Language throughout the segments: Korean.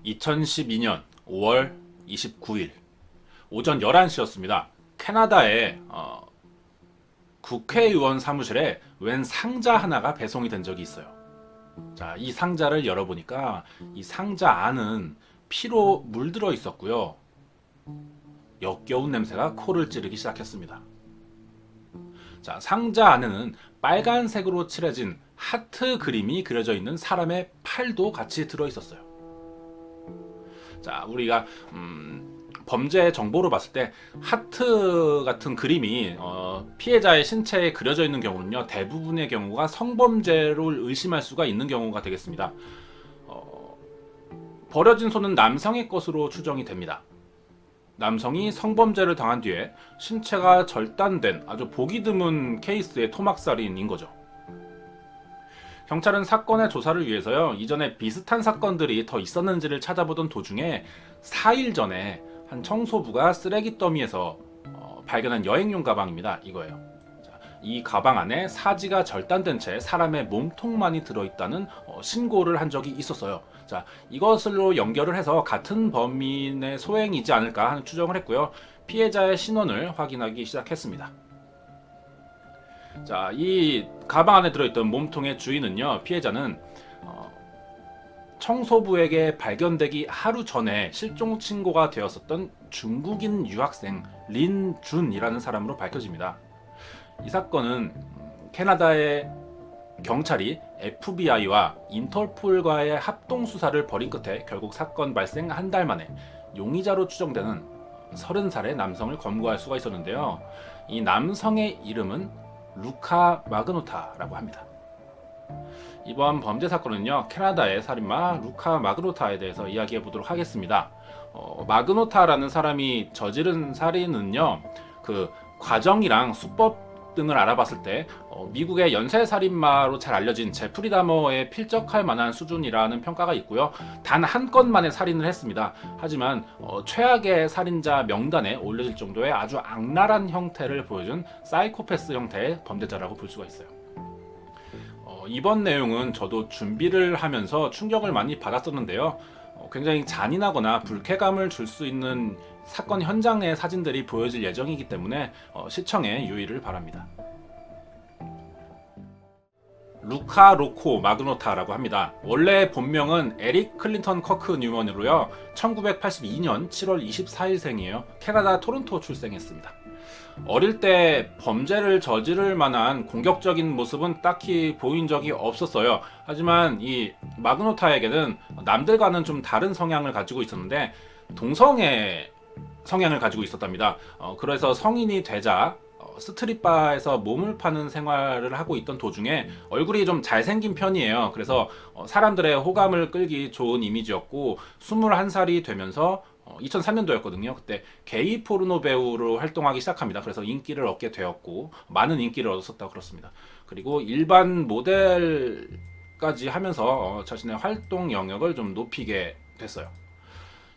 2012년 5월 29일 오전 11시였습니다. 캐나다의 국회의원 사무실에 웬 상자 하나가 배송이 된 적이 있어요. 자, 이 상자를 열어보니까 이 상자 안은 피로 물들어 있었고요. 역겨운 냄새가 코를 찌르기 시작했습니다. 자, 상자 안에는 빨간색으로 칠해진 하트 그림이 그려져 있는 사람의 팔도 같이 들어 있었어요. 자, 우리가 범죄 정보로 봤을 때 하트 같은 그림이 피해자의 신체에 그려져 있는 경우는요, 대부분의 경우가 성범죄를 의심할 수가 있는 경우가 되겠습니다. 버려진 손은 남성의 것으로 추정이 됩니다. 남성이 성범죄를 당한 뒤에 신체가 절단된 아주 보기 드문 케이스의 토막살인인 거죠. 경찰은 사건의 조사를 위해서요, 이전에 비슷한 사건들이 더 있었는지를 찾아보던 도중에 4일 전에 한 청소부가 쓰레기 더미에서 발견한 여행용 가방입니다. 이거예요. 자, 이 가방 안에 사지가 절단된 채 사람의 몸통만이 들어있다는 신고를 한 적이 있었어요. 자, 이것으로 연결을 해서 같은 범인의 소행이지 않을까 하는 추정을 했고요. 피해자의 신원을 확인하기 시작했습니다. 자, 이 가방 안에 들어있던 몸통의 주인은요, 피해자는 청소부에게 발견되기 하루 전에 실종 신고가 되었었던 중국인 유학생 린준이라는 사람으로 밝혀집니다. 이 사건은 캐나다의 경찰이 FBI와 인터폴과의 합동 수사를 벌인 끝에 결국 사건 발생 한 달 만에 용의자로 추정되는 30살의 남성을 검거할 수가 있었는데요. 이 남성의 이름은 루카 마그노타라고 합니다. 이번 범죄 사건은요, 캐나다의 살인마 루카 마그노타에 대해서 이야기해 보도록 하겠습니다. 마그노타라는 사람이 저지른 살인은요, 그 과정이랑 수법 등을 알아봤을 때 미국의 연쇄 살인마로 잘 알려진 제프리 다머에 필적할 만한 수준이라는 평가가 있고요. 단 한 건만의 살인을 했습니다. 하지만 최악의 살인자 명단에 올려질 정도의 아주 악랄한 형태를 보여준 사이코패스 형태의 범죄자라고 볼 수가 있어요. 이번 내용은 저도 준비를 하면서 충격을 많이 받았었는데요. 굉장히 잔인하거나 불쾌감을 줄 수 있는 사건 현장의 사진들이 보여질 예정이기 때문에 시청에 유의를 바랍니다. 루카 로코 마그노타라고 합니다. 원래 본명은 에릭 클린턴 커크 뉴먼으로요. 1982년 7월 24일생이에요. 캐나다 토론토 출생했습니다. 어릴 때 범죄를 저지를 만한 공격적인 모습은 딱히 보인 적이 없었어요. 하지만 이 마그노타에게는 남들과는 좀 다른 성향을 가지고 있었는데 동성애 성향을 가지고 있었답니다. 그래서 성인이 되자 스트릿바에서 몸을 파는 생활을 하고 있던 도중에 얼굴이 좀 잘생긴 편이에요. 그래서 사람들의 호감을 끌기 좋은 이미지였고 21살이 되면서 2003년도였거든요. 그때 게이 포르노 배우로 활동하기 시작합니다. 그래서 인기를 얻게 되었고 많은 인기를 얻었었다고 그렇습니다. 그리고 일반 모델까지 하면서 자신의 활동 영역을 좀 높이게 됐어요.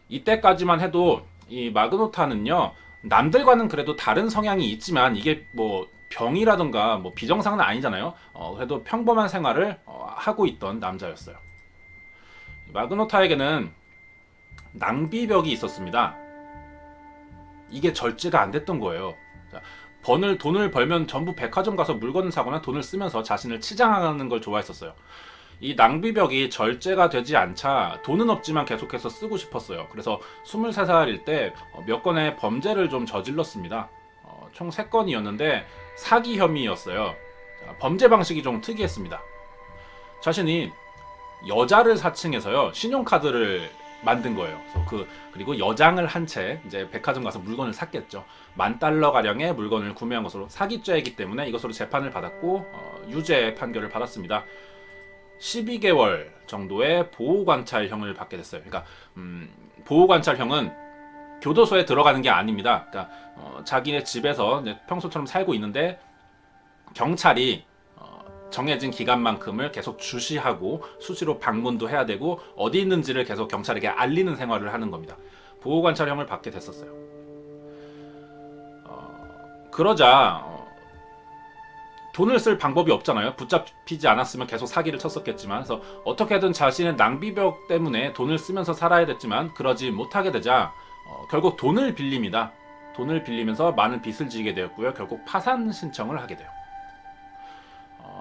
이때까지만 해도 이 마그노타는요, 남들과는 그래도 다른 성향이 있지만 이게 뭐 병이라든가 뭐 비정상은 아니잖아요. 그래도 평범한 생활을 하고 있던 남자였어요. 마그노타에게는 낭비벽이 있었습니다. 이게 절제가 안 됐던 거예요. 자, 돈을 벌면 전부 백화점 가서 물건을 사거나 돈을 쓰면서 자신을 치장하는 걸 좋아했었어요. 이 낭비벽이 절제가 되지 않자 돈은 없지만 계속해서 쓰고 싶었어요. 그래서 23살일 때 몇 건의 범죄를 좀 저질렀습니다. 총 3건이었는데 사기 혐의였어요. 자, 범죄 방식이 좀 특이했습니다. 자신이 여자를 사칭해서요, 신용카드를 만든 거예요. 그리고 여장을 한 채 이제 백화점 가서 물건을 샀겠죠. $10,000 가량의 물건을 구매한 것으로 사기죄이기 때문에 이것으로 재판을 받았고 유죄 판결을 받았습니다. 12개월 정도의 보호관찰형을 받게 됐어요. 그러니까 보호관찰형은 교도소에 들어가는 게 아닙니다. 그러니까 자기네 집에서 이제 평소처럼 살고 있는데 경찰이 정해진 기간만큼을 계속 주시하고 수시로 방문도 해야 되고 어디 있는지를 계속 경찰에게 알리는 생활을 하는 겁니다. 보호관찰형을 받게 됐었어요. 그러자 돈을 쓸 방법이 없잖아요. 붙잡히지 않았으면 계속 사기를 쳤었겠지만, 그래서 어떻게든 자신의 낭비벽 때문에 돈을 쓰면서 살아야 됐지만 그러지 못하게 되자 결국 돈을 빌립니다. 돈을 빌리면서 많은 빚을 지게 되었고요. 결국 파산 신청을 하게 돼요.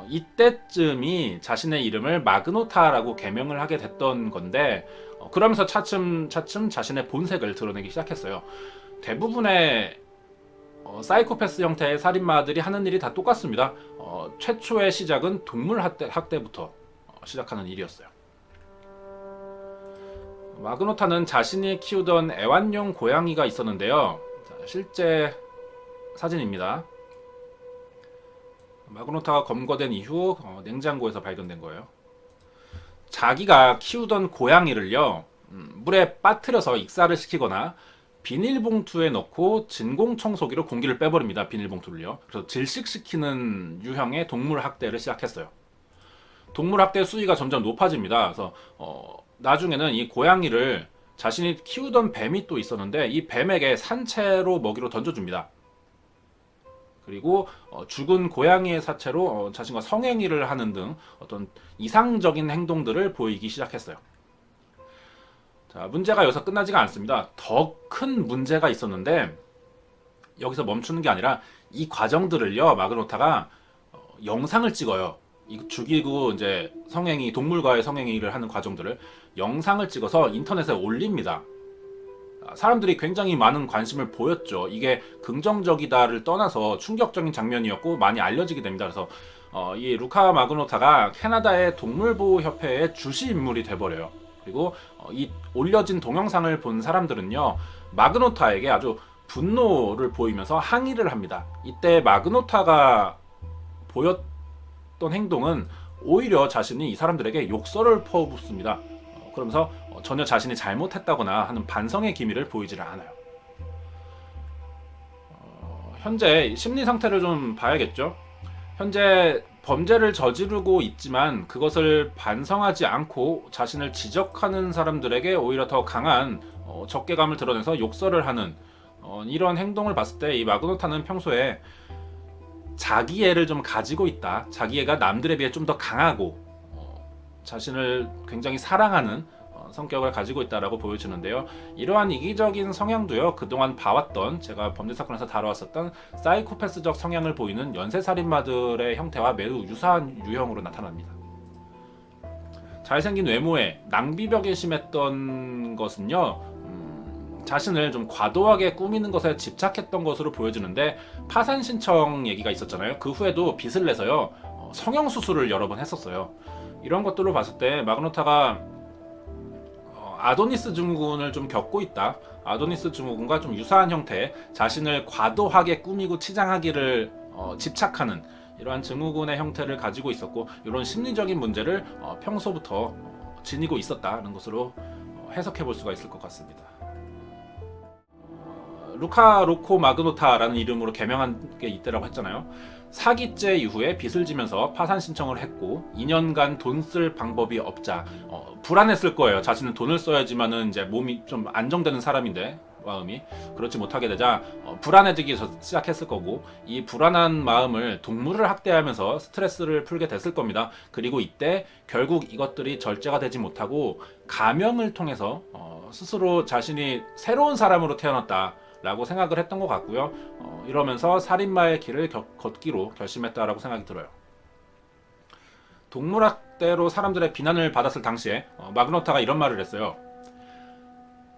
이때쯤이 자신의 이름을 마그노타라고 개명을 하게 됐던 건데, 그러면서 차츰 자신의 본색을 드러내기 시작했어요. 대부분의 사이코패스 형태의 살인마들이 하는 일이 다 똑같습니다. 최초의 시작은 동물 학대부터 시작하는 일이었어요. 마그노타는 자신이 키우던 애완용 고양이가 있었는데요. 자, 실제 사진입니다. 마그노타가 검거된 이후 냉장고에서 발견된 거예요. 자기가 키우던 고양이를요, 물에 빠뜨려서 익사를 시키거나 비닐봉투에 넣고 진공청소기로 공기를 빼버립니다. 비닐봉투를요. 그래서 질식시키는 유형의 동물 학대를 시작했어요. 동물 학대 수위가 점점 높아집니다. 그래서 나중에는 이 고양이를 자신이 키우던 뱀이 또 있었는데 이 뱀에게 산채로 먹이로 던져줍니다. 그리고 죽은 고양이의 사체로 자신과 성행위를 하는 등 어떤 이상적인 행동들을 보이기 시작했어요. 자, 문제가 여기서 끝나지가 않습니다. 더 큰 문제가 있었는데 여기서 멈추는 게 아니라 이 과정들을요, 마그노타가 영상을 찍어요. 죽이고 이제 성행위, 동물과의 성행위를 하는 과정들을 영상을 찍어서 인터넷에 올립니다. 사람들이 굉장히 많은 관심을 보였죠. 이게 긍정적이다를 떠나서 충격적인 장면이었고 많이 알려지게 됩니다. 그래서 이 루카 마그노타가 캐나다의 동물보호협회의 주시 인물이 돼버려요. 그리고 이 올려진 동영상을 본 사람들은요, 마그노타에게 아주 분노를 보이면서 항의를 합니다. 이때 마그노타가 보였던 행동은 오히려 자신이 이 사람들에게 욕설을 퍼붓습니다. 그러면서 전혀 자신이 잘못했다거나 하는 반성의 기미를 보이지를 않아요. 현재 심리 상태를 좀 봐야겠죠. 현재 범죄를 저지르고 있지만 그것을 반성하지 않고 자신을 지적하는 사람들에게 오히려 더 강한 적개감을 드러내서 욕설을 하는 이런 행동을 봤을 때 이 마그노타는 평소에 자기애를 좀 가지고 있다. 자기애가 남들에 비해 좀 더 강하고 자신을 굉장히 사랑하는 성격을 가지고 있다라고 보여지는데요. 이러한 이기적인 성향도요, 그동안 봐왔던, 제가 범죄사건에서 다뤄왔었던 사이코패스적 성향을 보이는 연쇄살인마들의 형태와 매우 유사한 유형으로 나타납니다. 잘생긴 외모에 낭비벽에 심했던 것은요, 자신을 좀 과도하게 꾸미는 것에 집착했던 것으로 보여지는데, 파산 신청 얘기가 있었잖아요. 그 후에도 빚을 내서요, 성형수술을 여러 번 했었어요. 이런 것들을 봤을 때 마그노타가 아도니스 증후군을 좀 겪고 있다. 아도니스 증후군과 좀 유사한 형태의 자신을 과도하게 꾸미고 치장하기를 집착하는 이러한 증후군의 형태를 가지고 있었고, 이런 심리적인 문제를 평소부터 지니고 있었다는 것으로 해석해 볼 수가 있을 것 같습니다. 루카 로코 마그노타라는 이름으로 개명한 게 이때라고 했잖아요. 사기죄 이후에 빚을 지면서 파산 신청을 했고 2년간 돈 쓸 방법이 없자 불안했을 거예요. 자신은 돈을 써야지만은 이제 몸이 좀 안정되는 사람인데 마음이 그렇지 못하게 되자 불안해지기 시작했을 거고, 이 불안한 마음을 동물을 학대하면서 스트레스를 풀게 됐을 겁니다. 그리고 이때 결국 이것들이 절제가 되지 못하고 감형을 통해서 스스로 자신이 새로운 사람으로 태어났다 라고 생각을 했던 것 같고요. 이러면서 살인마의 길을 걷기로 결심했다라고 생각이 들어요. 동물학대로 사람들의 비난을 받았을 당시에 마그노타가 이런 말을 했어요.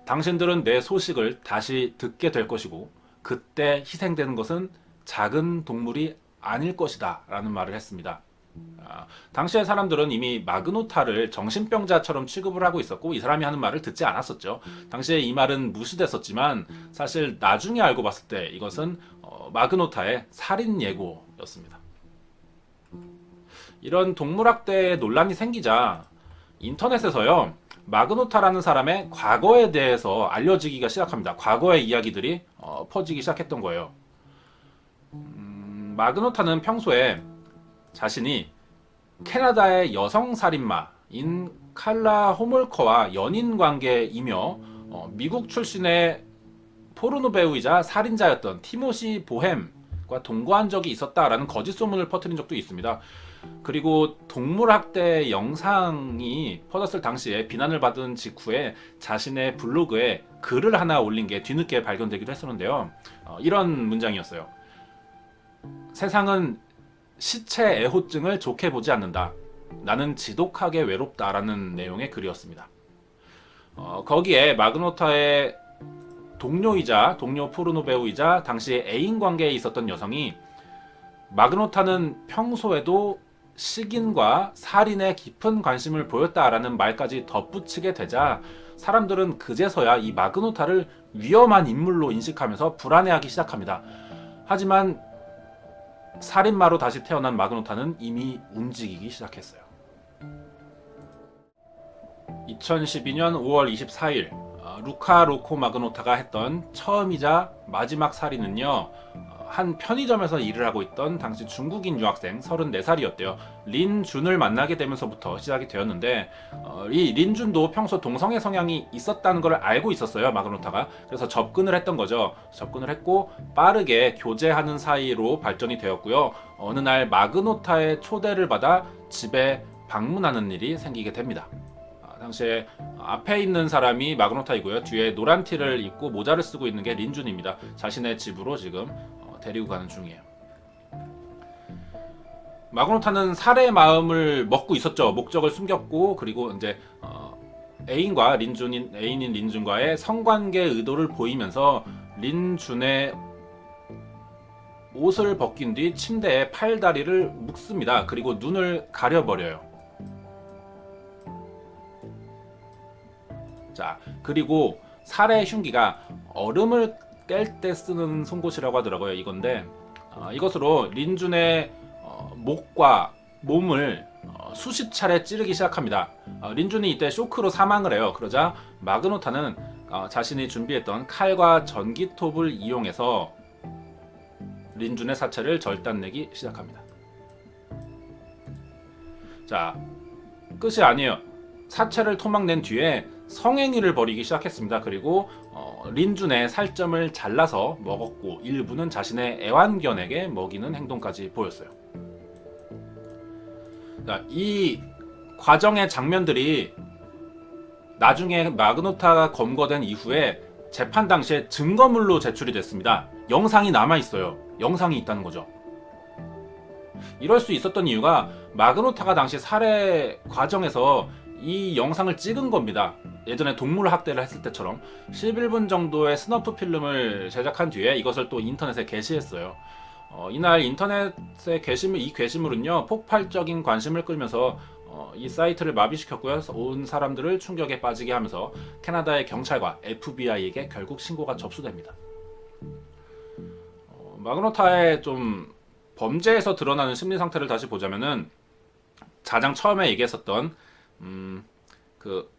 당신들은 내 소식을 다시 듣게 될 것이고 그때 희생되는 것은 작은 동물이 아닐 것이다 라는 말을 했습니다. 당시의 사람들은 이미 마그노타를 정신병자처럼 취급을 하고 있었고 이 사람이 하는 말을 듣지 않았었죠. 당시에 이 말은 무시됐었지만 사실 나중에 알고 봤을 때 이것은 마그노타의 살인 예고였습니다. 이런 동물학대에 논란이 생기자 인터넷에서요, 마그노타라는 사람의 과거에 대해서 알려지기가 시작합니다. 과거의 이야기들이 퍼지기 시작했던 거예요. 마그노타는 평소에 자신이 캐나다의 여성 살인마인 칼라 호몰커와 연인 관계이며 미국 출신의 포르노 배우이자 살인자였던 티모시 보햄과 동거한 적이 있었다라는 거짓 소문을 퍼뜨린 적도 있습니다. 그리고 동물학대 영상이 퍼졌을 당시에 비난을 받은 직후에 자신의 블로그에 글을 하나 올린 게 뒤늦게 발견되기도 했었는데요. 이런 문장이었어요. 세상은 시체 애호증을 좋게 보지 않는다. 나는 지독하게 외롭다라는 내용의 글이었습니다. 거기에 마그노타의 동료 포르노 배우이자 당시 애인 관계에 있었던 여성이 마그노타는 평소에도 식인과 살인에 깊은 관심을 보였다라는 말까지 덧붙이게 되자 사람들은 그제서야 이 마그노타를 위험한 인물로 인식하면서 불안해하기 시작합니다. 하지만 살인마로 다시 태어난 마그노타는 이미 움직이기 시작했어요. 2012년 5월 24일 루카 로코 마그노타가 했던 처음이자 마지막 살인은요, 한 편의점에서 일을 하고 있던 당시 중국인 유학생 34살이었대요. 린준을 만나게 되면서부터 시작이 되었는데, 이 린준도 평소 동성애 성향이 있었다는 걸 알고 있었어요, 마그노타가. 그래서 접근을 했던 거죠. 접근을 했고 빠르게 교제하는 사이로 발전이 되었고요. 어느 날 마그노타의 초대를 받아 집에 방문하는 일이 생기게 됩니다. 당시에 앞에 있는 사람이 마그노타이고요. 뒤에 노란 티를 입고 모자를 쓰고 있는 게 린준입니다. 자신의 집으로 지금 데리고 가는 중이에요. 마그노타는 살해의 마음을 먹고 있었죠. 목적을 숨겼고, 그리고 이제 애인인 린준과의 성관계 의도를 보이면서 린준의 옷을 벗긴 뒤 침대에 팔다리를 묶습니다. 그리고 눈을 가려버려요. 자, 그리고 살해 흉기가 얼음을 깰 때 쓰는 송곳이라고 하더라고요. 이건데 이것으로 린준의 목과 몸을 수십 차례 찌르기 시작합니다. 린준이 이때 쇼크로 사망을 해요. 그러자 마그노타는 자신이 준비했던 칼과 전기톱을 이용해서 린준의 사체를 절단내기 시작합니다. 자, 끝이 아니에요. 사체를 토막낸 뒤에 성행위를 벌이기 시작했습니다. 그리고 린준의 살점을 잘라서 먹었고 일부는 자신의 애완견에게 먹이는 행동까지 보였어요. 자, 이 과정의 장면들이 나중에 마그노타가 검거된 이후에 재판 당시에 증거물로 제출이 됐습니다. 영상이 남아있어요. 영상이 있다는 거죠. 이럴 수 있었던 이유가 마그노타가 당시 살해 과정에서 이 영상을 찍은 겁니다. 예전에 동물 학대를 했을 때처럼 11분 정도의 스너프 필름을 제작한 뒤에 이것을 또 인터넷에 게시했어요. 이날 인터넷의 이 게시물은요, 폭발적인 관심을 끌면서 이 사이트를 마비시켰고요. 온 사람들을 충격에 빠지게 하면서 캐나다의 경찰과 FBI에게 결국 신고가 접수됩니다. 마그노타의 좀 범죄에서 드러나는 심리 상태를 다시 보자면은 가장 처음에 얘기했었던 그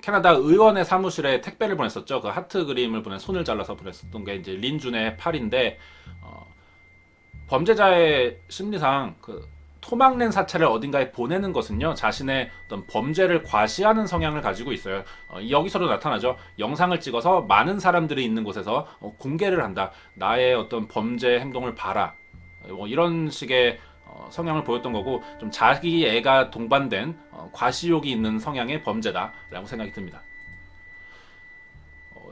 캐나다 의원의 사무실에 택배를 보냈었죠. 그 하트 그림을 손을 잘라서 보냈었던 게 이제 린준의 팔인데, 범죄자의 심리상 그 토막낸 사체를 어딘가에 보내는 것은요, 자신의 어떤 범죄를 과시하는 성향을 가지고 있어요. 여기서도 나타나죠. 영상을 찍어서 많은 사람들이 있는 곳에서 공개를 한다. 나의 어떤 범죄 행동을 봐라. 이런 식의 성향을 보였던 거고, 좀 자기 애가 동반된 과시욕이 있는 성향의 범죄다라고 생각이 듭니다.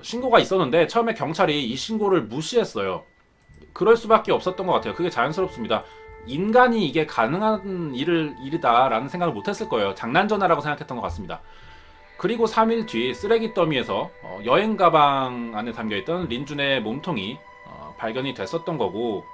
신고가 있었는데 처음에 경찰이 이 신고를 무시했어요. 그럴 수밖에 없었던 것 같아요. 그게 자연스럽습니다. 인간이 이게 가능한 일이다라는 생각을 못했을 거예요. 장난 전화라고 생각했던 것 같습니다. 그리고 3일 뒤 쓰레기 더미에서 여행 가방 안에 담겨있던 린준의 몸통이 발견이 됐었던 거고,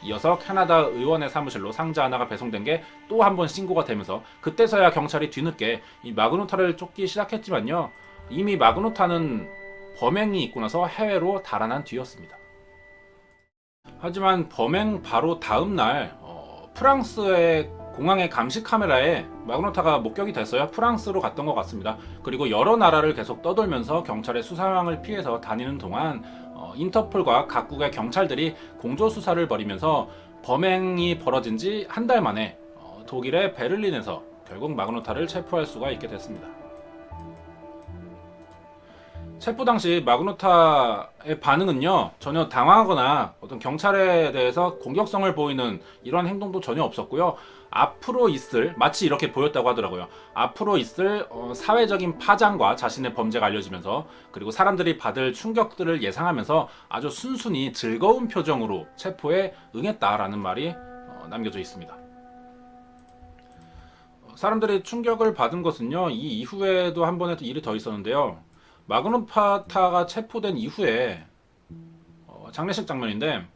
이어서 캐나다 의원의 사무실로 상자 하나가 배송된 게 또 한 번 신고가 되면서 그때서야 경찰이 뒤늦게 이 마그노타를 쫓기 시작했지만요, 이미 마그노타는 범행이 있고 나서 해외로 달아난 뒤였습니다. 하지만 범행 바로 다음 날 프랑스의 공항의 감시 카메라에 마그노타가 목격이 됐어요. 프랑스로 갔던 것 같습니다. 그리고 여러 나라를 계속 떠돌면서 경찰의 수사망을 피해서 다니는 동안 인터폴과 각국의 경찰들이 공조 수사를 벌이면서 범행이 벌어진 지 한 달 만에 독일의 베를린에서 결국 마그노타를 체포할 수가 있게 됐습니다. 체포 당시 마그노타의 반응은요, 전혀 당황하거나 어떤 경찰에 대해서 공격성을 보이는 이런 행동도 전혀 없었고요. 앞으로 있을, 마치 이렇게 보였다고 하더라고요. 앞으로 있을 사회적인 파장과 자신의 범죄가 알려지면서, 그리고 사람들이 받을 충격들을 예상하면서 아주 순순히 즐거운 표정으로 체포에 응했다라는 말이 남겨져 있습니다. 사람들이 충격을 받은 것은요, 이 이후에도 한 번의 일이 더 있었는데요. 마그노타가 체포된 이후에 장례식 장면인데,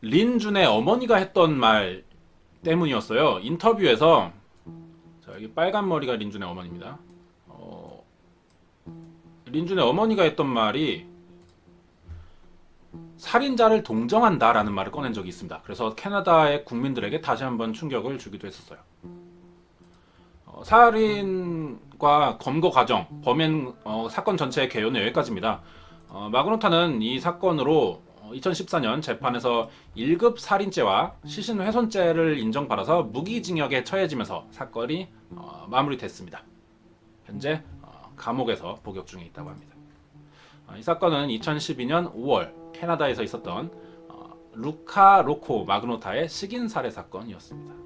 린준의 어머니가 했던 말 때문이었어요. 인터뷰에서, 자, 여기 빨간 머리가 린준의 어머니입니다. 린준의 어머니가 했던 말이 살인자를 동정한다라는 말을 꺼낸 적이 있습니다. 그래서 캐나다의 국민들에게 다시 한번 충격을 주기도 했었어요. 살인과 검거 과정, 범행 사건 전체의 개요는 여기까지입니다. 마그노타는 이 사건으로 2014년 재판에서 1급 살인죄와 시신훼손죄를 인정받아서 무기징역에 처해지면서 사건이 마무리됐습니다. 현재 감옥에서 복역 중에 있다고 합니다. 이 사건은 2012년 5월 캐나다에서 있었던 루카 로코 마그노타의 식인 살해 사건이었습니다.